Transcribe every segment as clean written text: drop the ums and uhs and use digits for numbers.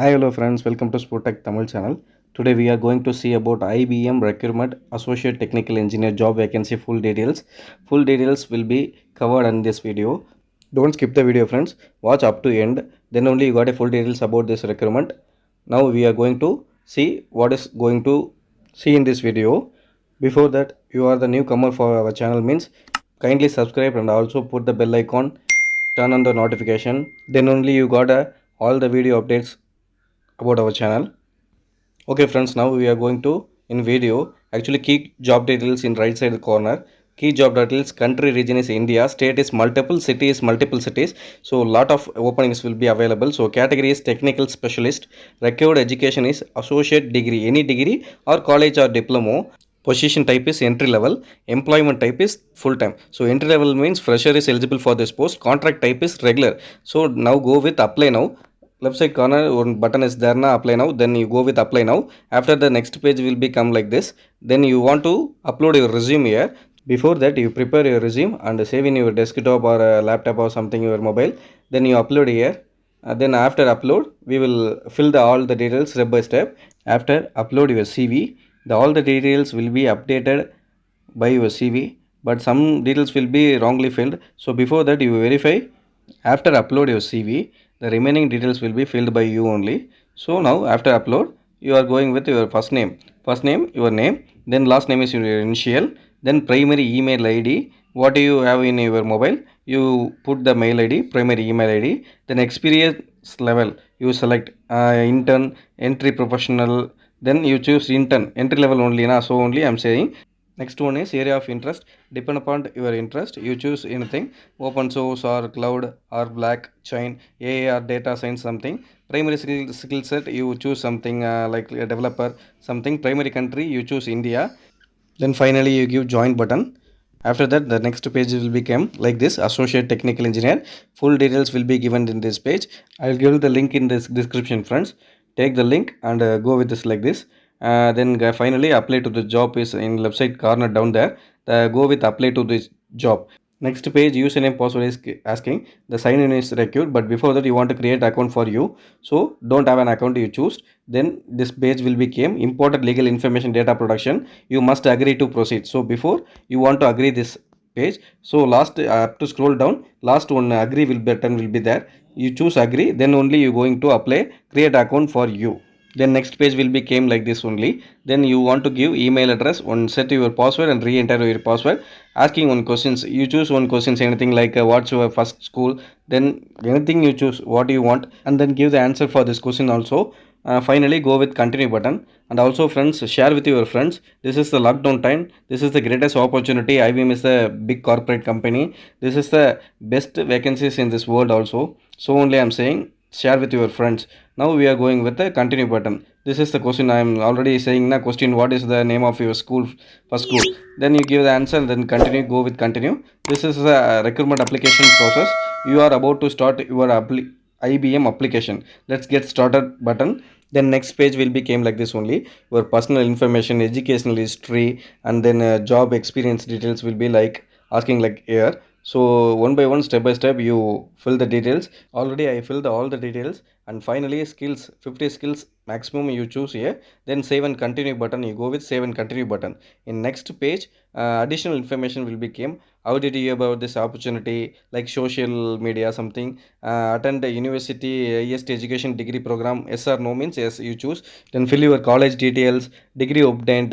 Hi, hello friends, welcome to Sportech Tamil channel. Today we are going to see about IBM Recruitment Associate Technical Engineer job vacancy full details. Full details will be covered in this video. Don't skip the video friends, watch up to end, then only you got a full details about this recruitment. Now we are going to see what is going to see in this video. Before that, you are the newcomer for our channel means kindly subscribe and also put the bell icon, turn on the notification, then only you got all the video updates about our channel. Okay friends, now we are going to in video actually key job details in right side corner. Key job details: country region is India, state is multiple, city is multiple cities, so lot of openings will be available. So category is technical specialist, required education is associate degree, any degree or college or diploma. Position type is entry level, employment type is full time. So entry level means fresher is eligible for this post, contract type is regular. So now go with apply now. Left side corner one button is there now, apply now, then you go with apply now. After the next page will become like this, then you want to upload your resume here. Before that you prepare your resume and save in your desktop or a laptop or something, your mobile, then you upload here. Then after upload we will fill all the details step by step. After upload your CV, all the details will be updated by your CV, but some details will be wrongly filled. So before that you verify. After upload your CV, the remaining details will be filled by you only. So now after upload, you are going with your first name, your name, then last name is your initial, then primary email ID. What do you have in your mobile? You put the mail ID, primary email ID, then experience level. You select intern, entry professional, then you choose intern, entry level only. So only I am saying. Next one is area of interest. Depend upon your interest, you choose anything: open source or cloud or blockchain, AI or data science something. Primary skill set, you choose something like a developer something. Primary country, you choose India. Then finally you give join button. After that the next page will become like this: associate technical engineer. Full details will be given in this page. I'll give the link in this description friends. Take the link and go with this like this. Then finally apply to the job is in left side corner down there. Go with apply to this job. Next page, username password is asking. The sign in is required, but before that you want to create account for you. So don't have an account, you choose. Then this page will become important legal information data production. You must agree to proceed. So before you want to agree this page, so last up to scroll down, last one agree will button will be there. You choose agree, then only you going to apply create account for you. Then next page will be came like this only. Then you want to give email address, one set your password and re-enter your password. Asking one questions, you choose one questions, anything like what's your first school, then anything you choose what you want, and then give the answer for this question also. Finally go with continue button. And also friends, share with your friends. This is the lockdown time, this is the greatest opportunity. IBM is a big corporate company, this is the best vacancies in this world also. So only I'm saying share with your friends. Now we are going with the continue button. This is the question I am already saying na question: what is the name of your school, first school? Then you give the answer, then continue, go with continue. This is the recruitment application process. You are about to start your IBM application. Let's get started button. Then next page will be came like this only: your personal information, educational history, and then job experience details will be like asking like here. So one by one, step by step, you fill the details. Already I filled all the details. And finally skills, 50 skills maximum you choose here. Then save and continue button, you go with save and continue button. In next page, additional information will become: how did you hear about this opportunity, like social media something, attend the university highest education degree program, yes or no means yes you choose. Then fill your college details, degree obtained,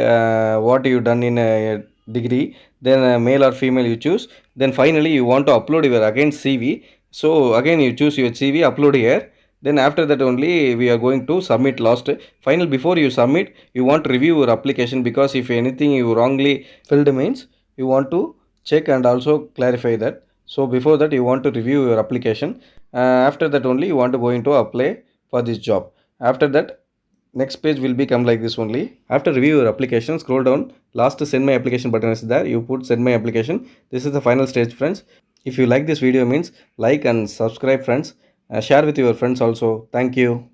what you done in a degree, then male or female you choose. Then finally you want to upload your again CV. So again you choose your CV, upload here. Then after that only we are going to submit last final. Before you submit, you want to review your application, because if anything you wrongly filled means you want to check and also clarify that. So before that you want to review your application. After that only you want to go into apply for this job. After that next page will become like this only. After review your application, scroll down, last send my application button is there, you put send my application. This is the final stage friends. If you like this video means like and subscribe friends. Share with your friends also. Thank you.